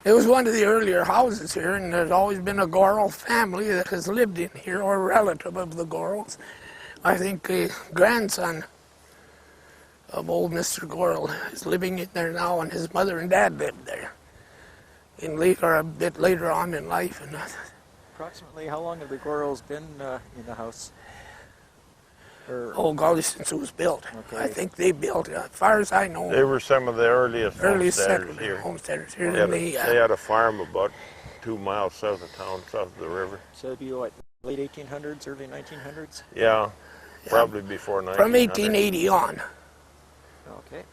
It was one of the earlier houses here, and there's always been a Gorrell family that has lived in here, or a relative of the Gorrells. I think a grandson of old Mr. Gorrell is living in there now, and his mother and dad lived there. A bit later on in life. And approximately how long have the Gorrells been in the house? Oh, golly, since it was built. Okay. I think they built it, as far as I know. They were some of the earliest homesteaders here. Homesteaders here. They had a farm about 2 miles south of town, south of the river. So it'd be what, late 1800s, early 1900s? Yeah, probably before 1900. From 1880 on. Okay.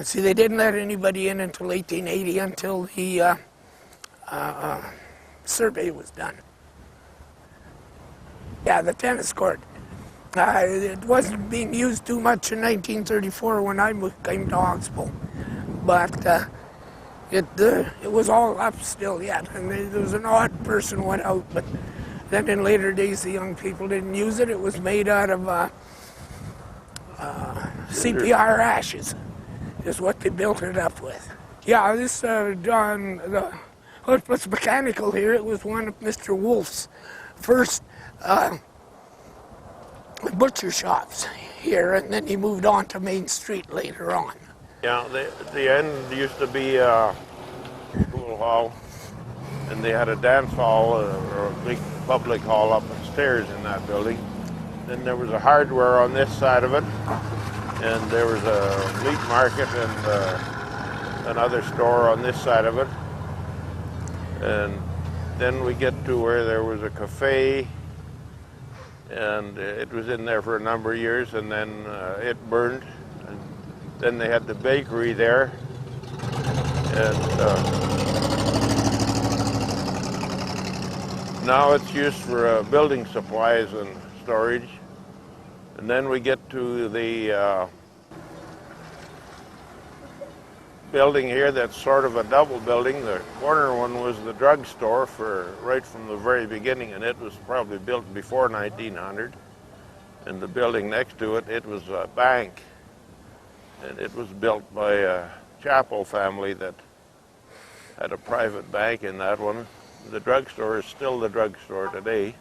See, they didn't let anybody in until 1880, until the survey was done. Yeah, the tennis court. It wasn't being used too much in 1934 when I came to Oxbow, but it was all up still yet, and there was an odd person went out, but then in later days the young people didn't use it. It was made out of CPR ashes, is what they built it up with. Yeah, this what's mechanical here, it was one of Mr. Wolf's first butcher shops here, and then he moved on to Main Street later on. Yeah, the end used to be a school hall, and they had a dance hall or a big public hall upstairs in that building. Then there was a hardware on this side of it, and there was a meat market and another store on this side of it. And then we get to where there was a cafe, and it was in there for a number of years, and then it burned. And then they had the bakery there, and now it's used for building supplies and storage. And then we get to the building here that's sort of a double building. The corner one was the drugstore right from the very beginning, and it was probably built before 1900. And the building next to it, it was a bank, and it was built by a Chapel family that had a private bank in that one. The drugstore is still the drugstore today.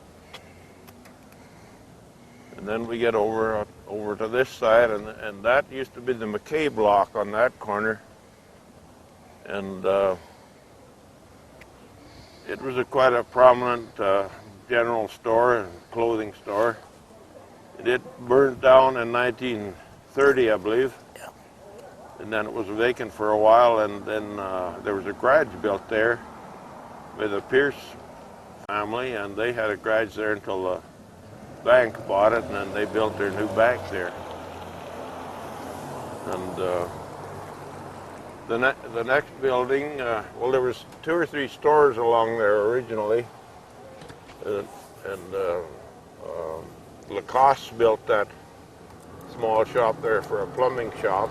And then we get over to this side, and that used to be the McKay block on that corner. And it was quite a prominent general store and clothing store. It burned down in 1930, I believe. Yeah. And then it was vacant for a while, and then there was a garage built there by the Pierce family, and they had a garage there until the bank bought it, and then they built their new bank there. And the next building, well, there was 2 or 3 stores along there originally, and Lacoste built that small shop there for a plumbing shop.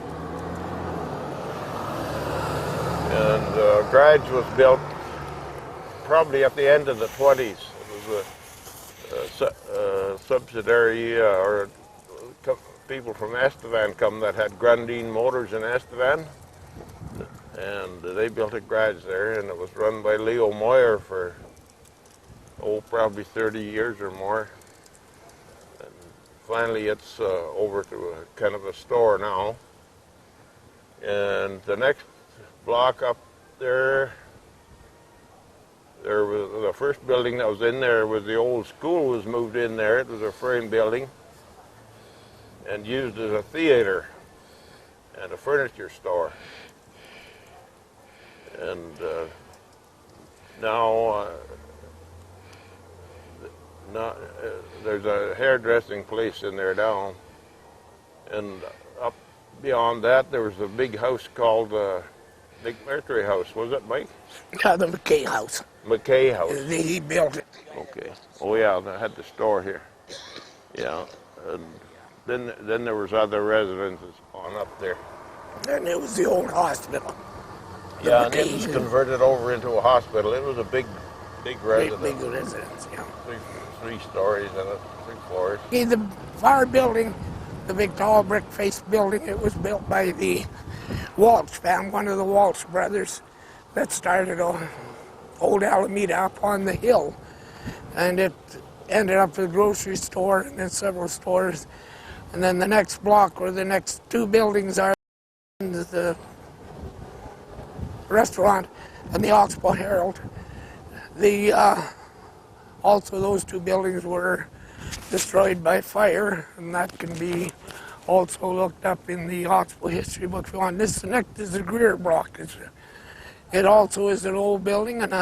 And garage was built probably at the end of the 20s. It was a subsidiary or people from Estevan come that had Grundine Motors in Estevan. And they built a garage there, and it was run by Leo Moyer for, probably 30 years or more. And finally it's over to a kind of a store now. And the next block up there, there was the first building that was in there was the old school was moved in there. It was a frame building and used as a theater and a furniture store. And now there's a hairdressing place in there now. And up beyond that, there was a big house called Big Mercury House. Was it, Mike? Yeah, the McKay House. McKay House. He built it. Okay. Oh yeah, they had the store here. Yeah. And then there was other residences on up there. And it was the old hospital. Yeah, and it was converted over into a hospital. It was a big residence. Big residence, yeah. 3 stories and 3 floors. The far building, the big tall brick-faced building, it was built by the Walsh family, one of the Walsh brothers. that started on old Alameda up on the hill. And it ended up at a grocery store and then several stores. And then the next block where the next two buildings are, the restaurant and the Oxbow Herald. Also those two buildings were destroyed by fire, and that can be also looked up in the Oxbow history book if you want. This next is the Greer block. It also is an old building, and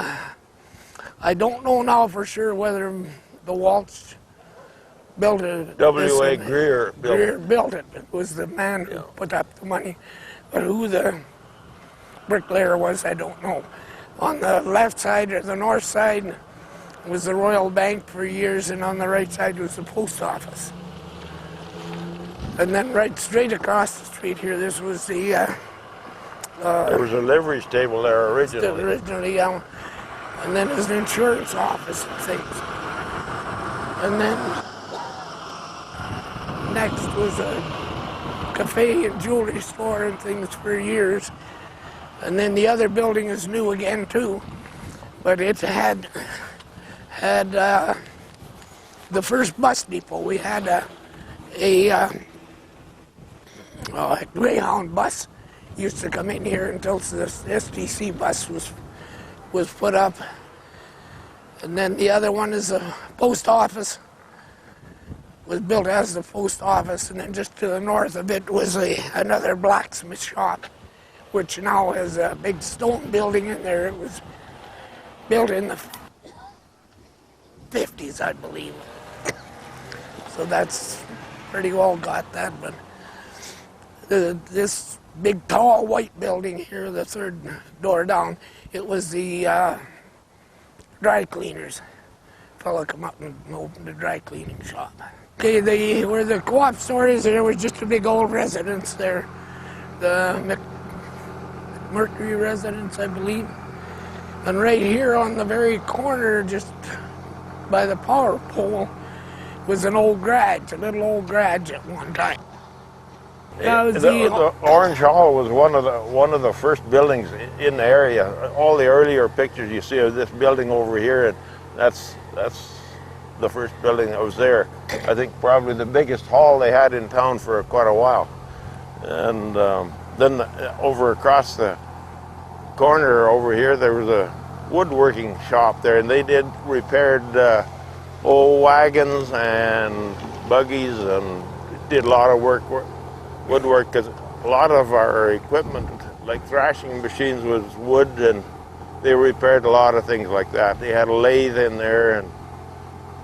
I don't know now for sure whether the Waltz built it. W.A. Greer built it. It was the man who put up the money. But who the bricklayer was, I don't know. On the left side, or the north side, was the Royal Bank for years, and on the right side was the post office. And then right straight across the street here, this was the... there was a livery stable there originally. And then there's an insurance office and things. And then next was a cafe and jewelry store and things for years. And then the other building is new again too, but it had the first bus depot. We had a Greyhound bus used to come in here until the STC bus was put up. And then the other one is a post office. Was built as the post office, and then just to the north of it was another blacksmith shop, which now has a big stone building in there. It was built in the 50s, I believe. So that's pretty well got that, but this big tall white building here, the third door down, it was the dry cleaners. Fella come up and opened a dry cleaning shop. Okay, where the co-op store is, there was just a big old residence there. The Mercury residence, I believe. And right here on the very corner, just by the power pole, was an old garage, a little old garage at one time. The Orange Hall was one of the first buildings in the area. All the earlier pictures you see of this building over here, and that's the first building that was there. I think probably the biggest hall they had in town for quite a while. And then over across the corner over here, there was a woodworking shop there, and they repaired old wagons and buggies and did a lot of woodwork, because a lot of our equipment, like thrashing machines, was wood, and they repaired a lot of things like that. They had a lathe in there and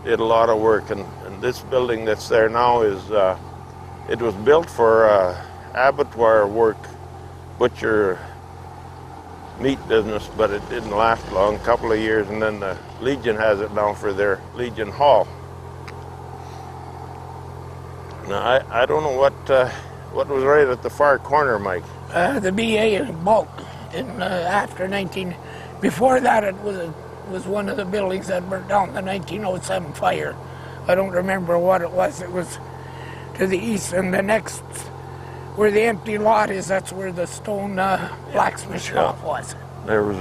did a lot of work. And this building that's there now it was built for abattoir work, butcher meat business, but it didn't last long, a couple of years, and then the Legion has it now for their Legion Hall. Now, I don't know what was right at the far corner, Mike. The BA bulk after before that it was one of the buildings that burned down, the 1907 fire. I don't remember what it was. It was to the east, and the next, where the empty lot is, that's where the stone blacksmith shop was. There was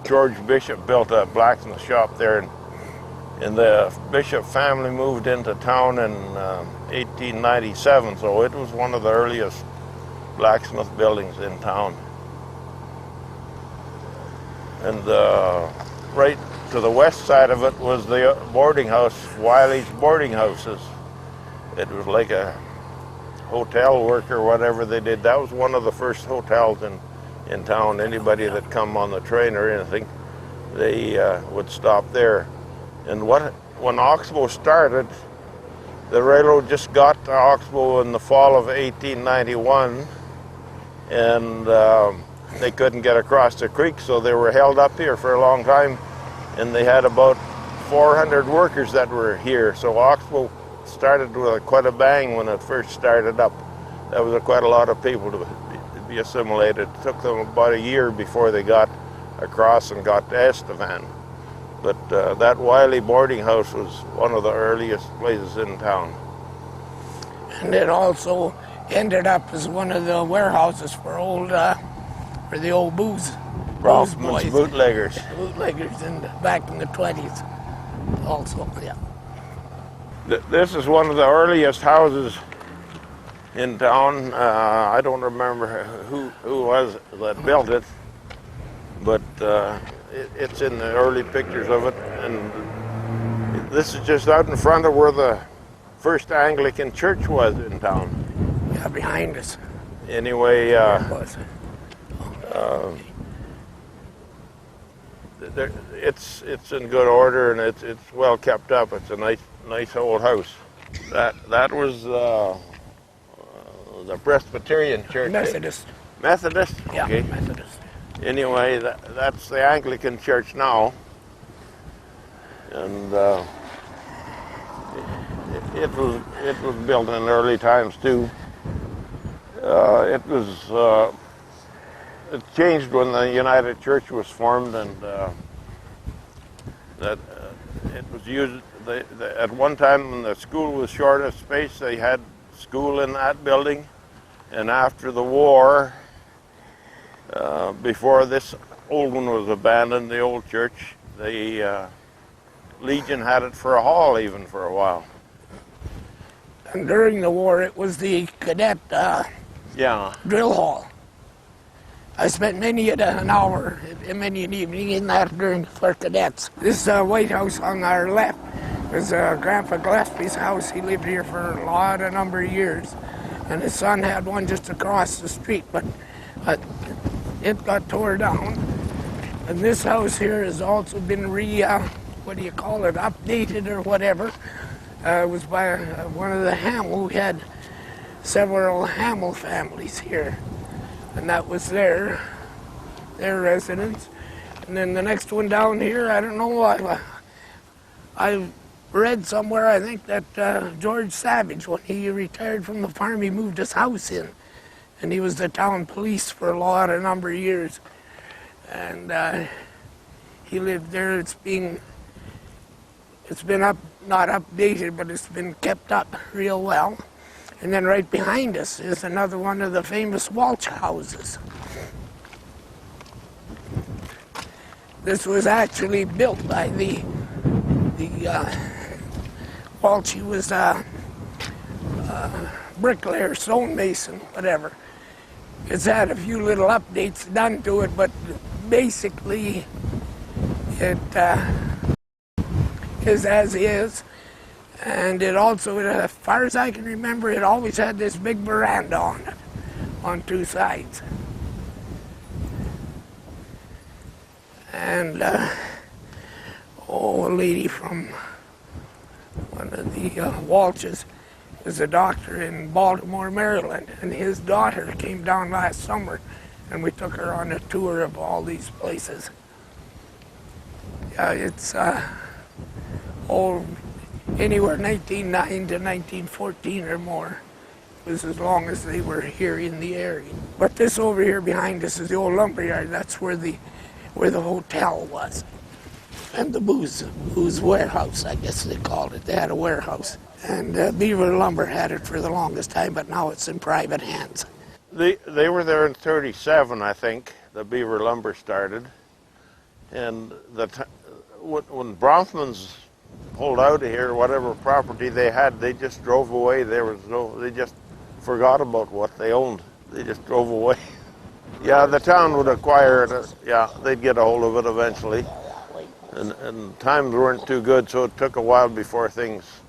George Bishop built a blacksmith shop there, and the Bishop family moved into town in 1897, so it was one of the earliest blacksmith buildings in town. And right to the west side of it was the boarding house, Wiley's boarding houses. It was like a hotel work or whatever they did. That was one of the first hotels in town. Anybody that come on the train or anything, they would stop there. And when Oxbow started, the railroad just got to Oxbow in the fall of 1891, and they couldn't get across the creek, so they were held up here for a long time, and they had about 400 workers that were here. So Oxbow started with quite a bang when it first started up. That was quite a lot of people to be assimilated. It took them about a year before they got across and got to Estevan. But that Wiley boarding house was one of the earliest places in town. And it also ended up as one of the warehouses for old for the old booze Bronfman's boys, bootleggers. bootleggers back in the 20s also, yeah. This is one of the earliest houses in town. I don't remember who was that built it, but it's in the early pictures of it. And this is just out in front of where the first Anglican church was in town. Yeah, behind us. Anyway, It was. it's in good order and it's well kept up. It's a nice old house. That was the Presbyterian church. Methodist. Methodist? Yeah, Okay. Methodist. Anyway, that's the Anglican church now. And it was built in early times too. It changed when the United Church was formed, and that it was used. At one time, when the school was short of space, they had school in that building. And after the war, before this old one was abandoned, the old church, the Legion had it for a hall even for a while. And during the war, it was the cadet Yeah. drill hall. I spent many an hour, many an evening in that for cadets. This White House on our left was Grandpa Gillespie's house. He lived here for a number of years. And his son had one just across the street, but it got tore down. And this house here has also been updated or whatever. It was by one of the Hamill. We had several Hamill families here, and that was their residence. And then the next one down here, I don't know, I read somewhere, I think that George Savage, when he retired from the farm, he moved his house in, and he was the town police for a number of years. And he lived there. It's been not updated, but it's been kept up real well. And then right behind us is another one of the famous Walsh houses. This was actually built by the Walsh. He was a bricklayer, stonemason, whatever. It's had a few little updates done to it, but basically it is as is. And it also, as far as I can remember, it always had this big veranda on it, on two sides. And a lady from one of the Walshes was a doctor in Baltimore, Maryland, and his daughter came down last summer, and we took her on a tour of all these places. Yeah, it's anywhere 1909 to 1914 or more. It was as long as they were here in the area. But this over here behind us is the old lumberyard. That's where the hotel was. And the booze warehouse, I guess they called it. They had a warehouse. And Beaver Lumber had it for the longest time, but now it's in private hands. They were there in 37, I think, the Beaver Lumber started. And when Bronfman's pulled out of here, whatever property they had, they just drove away. They just forgot about what they owned. They just drove away. Yeah, the town would acquire it. Yeah, they'd get a hold of it eventually. And times weren't too good, so it took a while before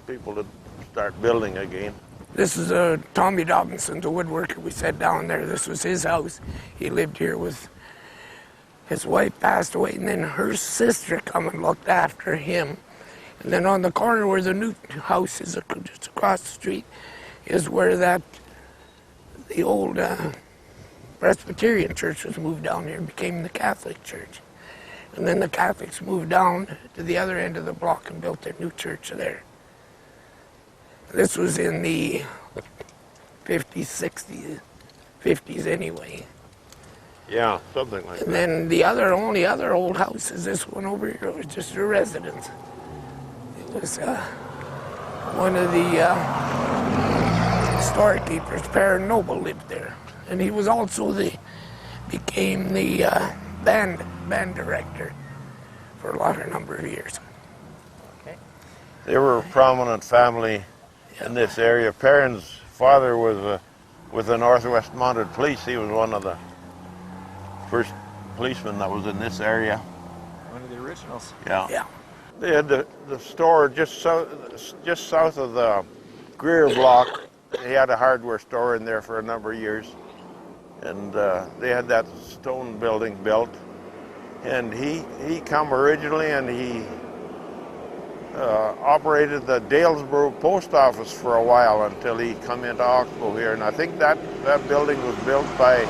people would start building again. This is Tommy Dobinson, the woodworker we set down there. This was his house. He lived here with his wife, passed away, and then her sister come and looked after him. And then on the corner where the new house is, just across the street, is where the old Presbyterian church was moved down here and became the Catholic church. And then the Catholics moved down to the other end of the block and built their new church there. This was in the 50s, 60s, 50s anyway. Yeah, something like that. And then the only other old house is this one over here. It was just a residence. It was one of the storekeepers, Perrin Noble, lived there. And he was also became the band director for a number of years. Okay. They were a prominent family in this area. Perrin's father was with the Northwest Mounted Police. He was one of the first policemen that was in this area. One of the originals. Yeah. They had the store just south of the Greer block. They had a hardware store in there for a number of years. And they had that stone building built. And he come originally, and he operated the Dalesboro post office for a while until he come into Oxbow here. And I think that building was built by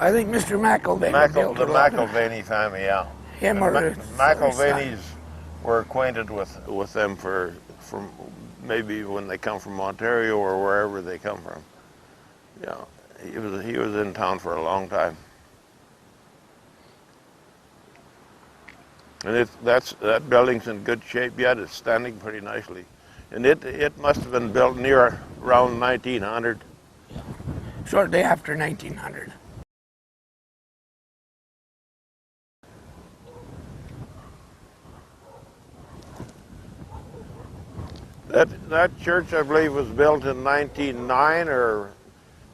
I think Mr. McIlvaine built the a lot. McIlvaine family, yeah. Him or his McIlvaine's were acquainted with them from maybe when they come from Ontario or wherever they come from. Yeah, he was in town for a long time. And that building's in good shape yet. It's standing pretty nicely. And it must have been built near around 1900. Shortly after 1900. That church, I believe, was built in 1909 or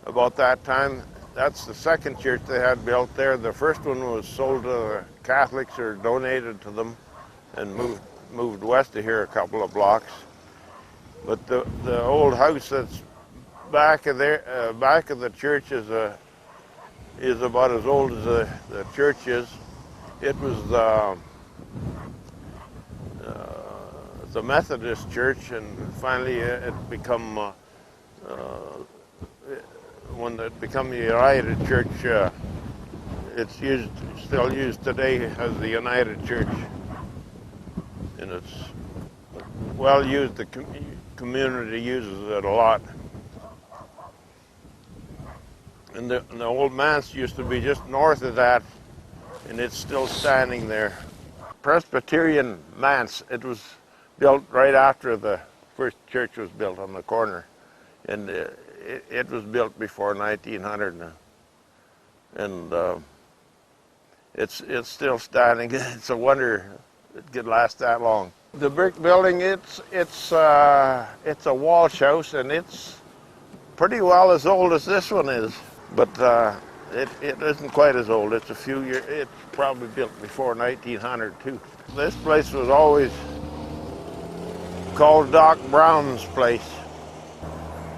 about that time. That's the second church they had built there. The first one was sold to the Catholics or donated to them and moved west of here a couple of blocks. But the old house that's back of the church is about as old as the church is. It was the Methodist church, and finally it become when it become the United Church. It's still used today as the United Church, and it's well used. The community uses it a lot. And the old manse used to be just north of that, and it's still standing there. Presbyterian manse. It was built right after the first church was built on the corner, and it was built before 1900, and it's still standing. It's a wonder it could last that long. The brick building, it's a Walsh house, and it's pretty well as old as this one is, but it isn't quite as old. It's a few years. It's probably built before 1900 too. This place was always called Doc Brown's place.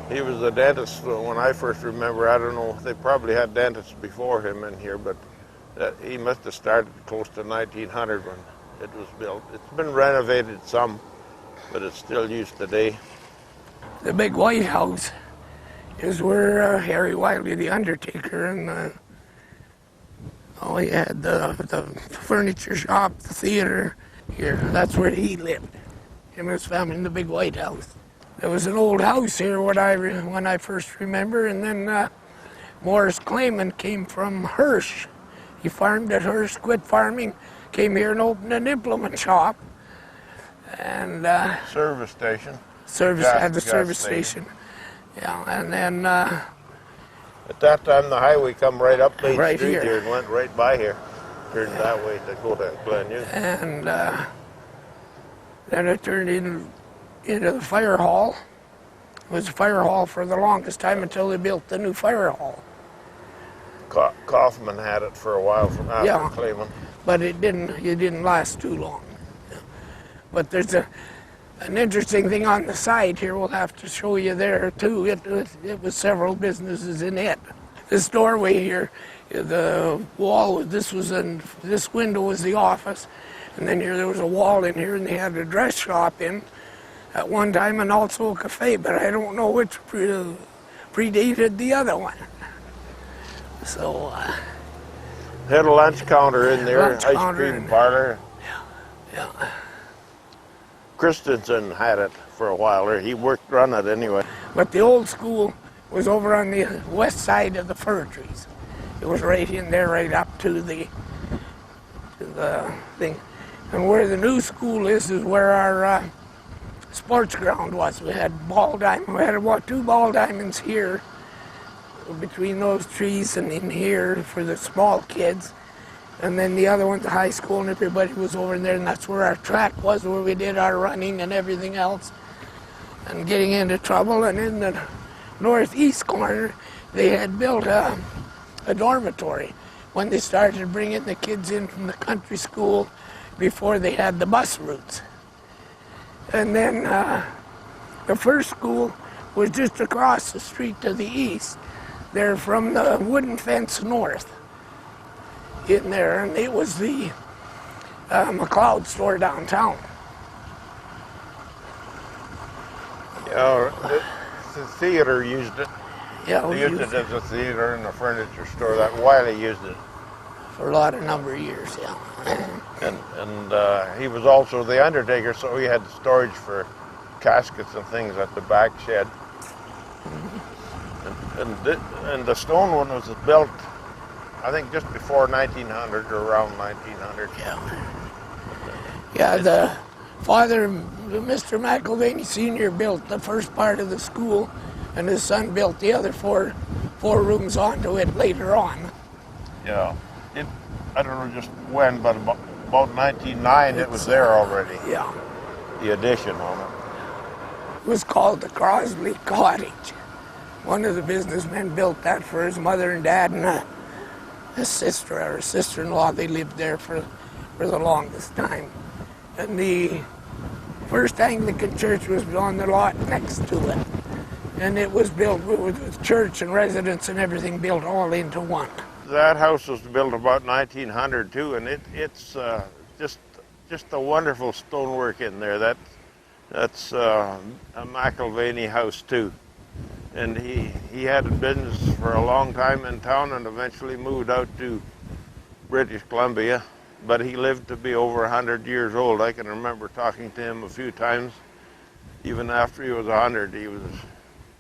He was a dentist when I first remember. I don't know, they probably had dentists before him in here, but he must have started close to 1900 when it was built. It's been renovated some, but it's still used today. The big White House is where Harry Wiley, the undertaker, and he had the furniture shop, the theater here. That's where he lived. Him and his family in the big White House. There was an old house here when I first remember, and then Morris Clayman came from Hirsch. He farmed at Hirsch, quit farming, came here and opened an implement shop. And service station. Had the service station. Yeah, and then at that time the highway come right up Main right Street here and went right by here. Turned that way to go to Glenue. And then it turned into the fire hall. It was a fire hall for the longest time until they built the new fire hall. Kaufman had it for a while from after Clayman. But it didn't last too long. But there's an interesting thing on the side here. We'll have to show you there too. It was several businesses in it. This doorway here, the wall. This window was the office, and then there was a wall in here, and they had a dress shop in at one time, and also a cafe. But I don't know which predated the other one. So. Had a lunch counter in there, ice cream parlor. Yeah. Christensen had it for a while, or he run it anyway. But the old school was over on the west side of the fir trees. It was right in there, right up to the thing. And where the new school is where our sports ground was. We had ball diamond. We had about 2 ball diamonds here between those trees and in here for the small kids. And then the other one, the high school, and everybody was over in there, and that's where our track was, where we did our running and everything else, and getting into trouble. And in the northeast corner, they had built a dormitory when they started bringing the kids in from the country school before they had the bus routes. And then the first school was just across the street to the east. They're from the wooden fence north in there, and it was the McLeod store downtown. Yeah, the theater used it. Yeah, They used it as a theater and a furniture store. That Wiley used it. for a number of years, yeah. And he was also the undertaker, so he had storage for caskets and things at the back shed. And the stone one was built, I think, just before 1900 or around 1900. Yeah, the father, Mr. McIlvaney Sr., built the first part of the school, and his son built the other four rooms onto it later on. Yeah. I don't know just when, but about 1909 it was there already. Yeah. The addition on it. It was called the Crosley Cottage. One of the businessmen built that for his mother and dad and his sister or his sister-in-law. They lived there for the longest time. And the first Anglican church was on the lot next to it. And it was built with church and residence and everything built all into one. That house was built about 1900 too, and it's just a wonderful stonework in there. That's a McIlvaney house too, and he had a business for a long time in town and eventually moved out to British Columbia. But he lived to be over 100 years old. I can remember talking to him a few times, even after he was 100. He was a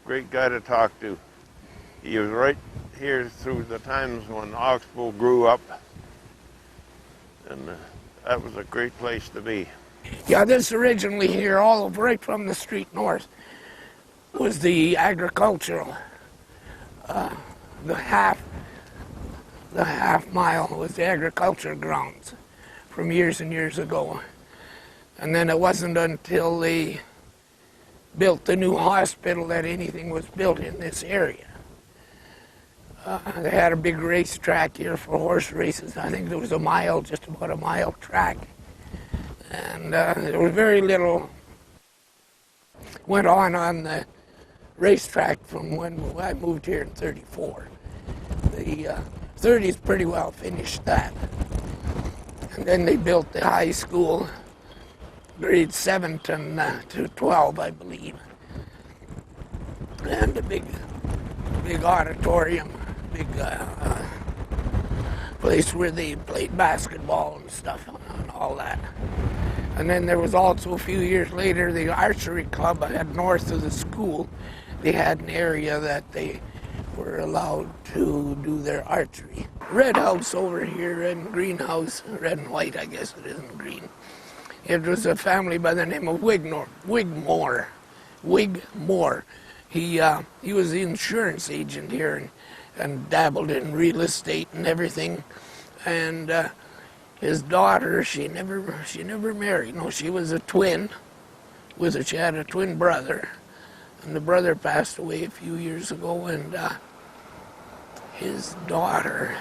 great guy to talk to. He was right here through the times when Oxbow grew up, and that was a great place to be. Yeah, this originally here, all right from the street north, was the agricultural. The half mile was the agriculture grounds from years and years ago. And then it wasn't until they built the new hospital that anything was built in this area. They had a big racetrack here for horse races. I think there was just about a mile track. And there was very little went on the racetrack from when I moved here in 34. The 30s pretty well finished that. And then they built the high school, grade 7 to 12, I believe. And a big auditorium. Big place where they played basketball and stuff and all that. And then there was also a few years later the archery club had north of the school. They had an area that they were allowed to do their archery. Red house over here and green house, red and white, I guess it isn't green. It was a family by the name of Wigmore. He was the insurance agent here and dabbled in real estate and everything. And his daughter, she never married. No, she was a twin. She had a twin brother, and the brother passed away a few years ago. And his daughter,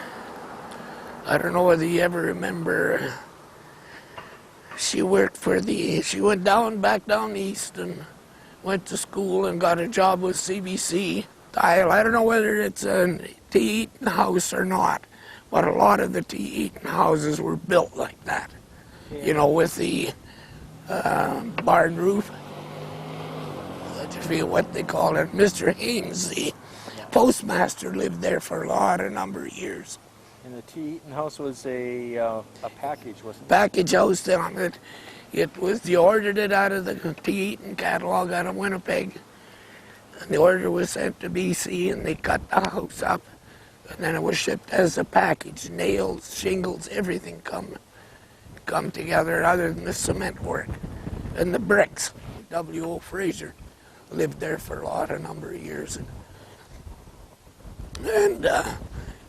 I don't know whether you ever remember. She went back down east and went to school and got a job with CBC. I don't know whether it's a tea-eating house or not, but a lot of the tea-eating houses were built like that. Yeah. You know, with the barn roof. I forget what they call it. Mr. Haynes, the postmaster, lived there for a number of years. And the tea-eating house was a package, wasn't it? Package house on it. You ordered it out of the tea-eating catalog out of Winnipeg. And the order was sent to BC, and they cut the house up, and then it was shipped as a package. Nails, shingles, everything come together, other than the cement work and the bricks. W.O. Fraser lived there for a number of years. And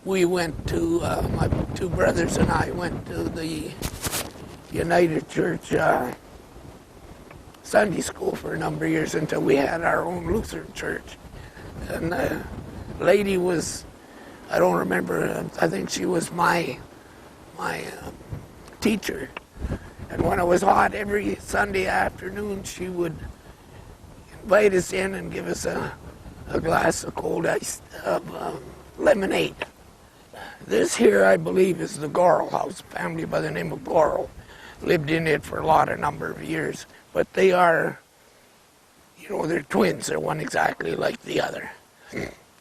we went to, my two brothers and I went to the United Church Sunday school for a number of years until we had our own Lutheran church. And the lady was, I don't remember, I think she was my teacher. And when it was hot, every Sunday afternoon, she would invite us in and give us a glass of cold ice lemonade. This here, I believe, is the Gorrell house. A family by the name of Gorrell lived in it for a number of years. But they are, you know, they're twins. They're one exactly like the other.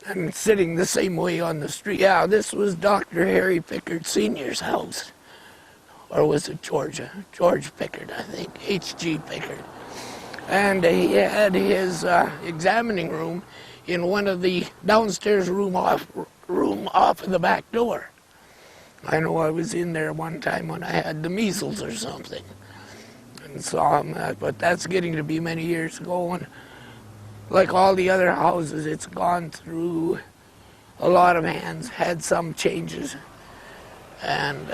And sitting the same way on the street. Yeah, this was Dr. Harry Pickard Sr.'s house. Or was it George Pickard, I think, H.G. Pickard. And he had his examining room in one of the downstairs room off of the back door. I know I was in there one time when I had the measles or something and saw him, but that's getting to be many years ago. And like all the other houses, it's gone through a lot of hands, had some changes, and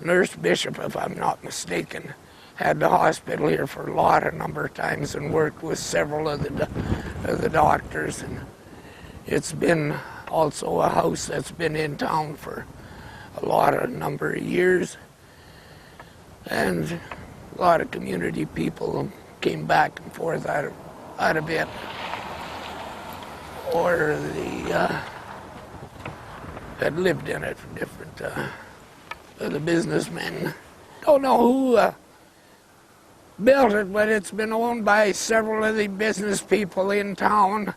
Nurse Bishop, if I'm not mistaken, had the hospital here for a number of times and worked with several of the doctors. And it's been also a house that's been in town for a number of years. And a lot of community people came back and forth out of it. Or had lived in it for different the businessmen. Don't know who built it, but it's been owned by several of the business people in town,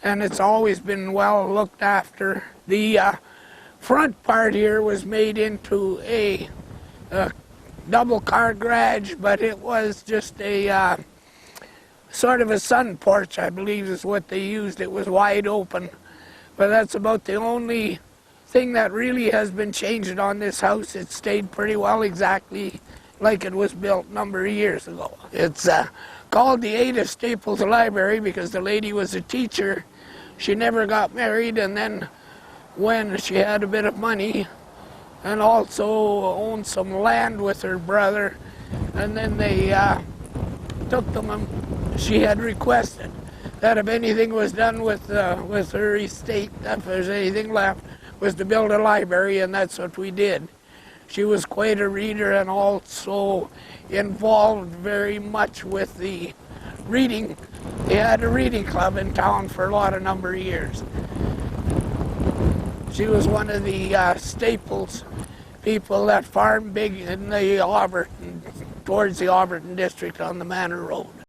and it's always been well looked after. The front part here was made into a double car garage, but it was just a sort of a sun porch, I believe is what they used. It was wide open, but that's about the only thing that really has been changed on this house. It stayed pretty well exactly like it was built a number of years ago. It's called the Ada Staples Library because the lady was a teacher. She never got married, and then when she had a bit of money and also owned some land with her brother, and then they took them, and she had requested that if anything was done with her estate, if there's anything left, was to build a library, and that's what we did. She was quite a reader and also involved very much with the reading. They had a reading club in town for a number of years. She was one of the Staples people that farmed big in the Alberton, towards the Alberton district on the Manor Road.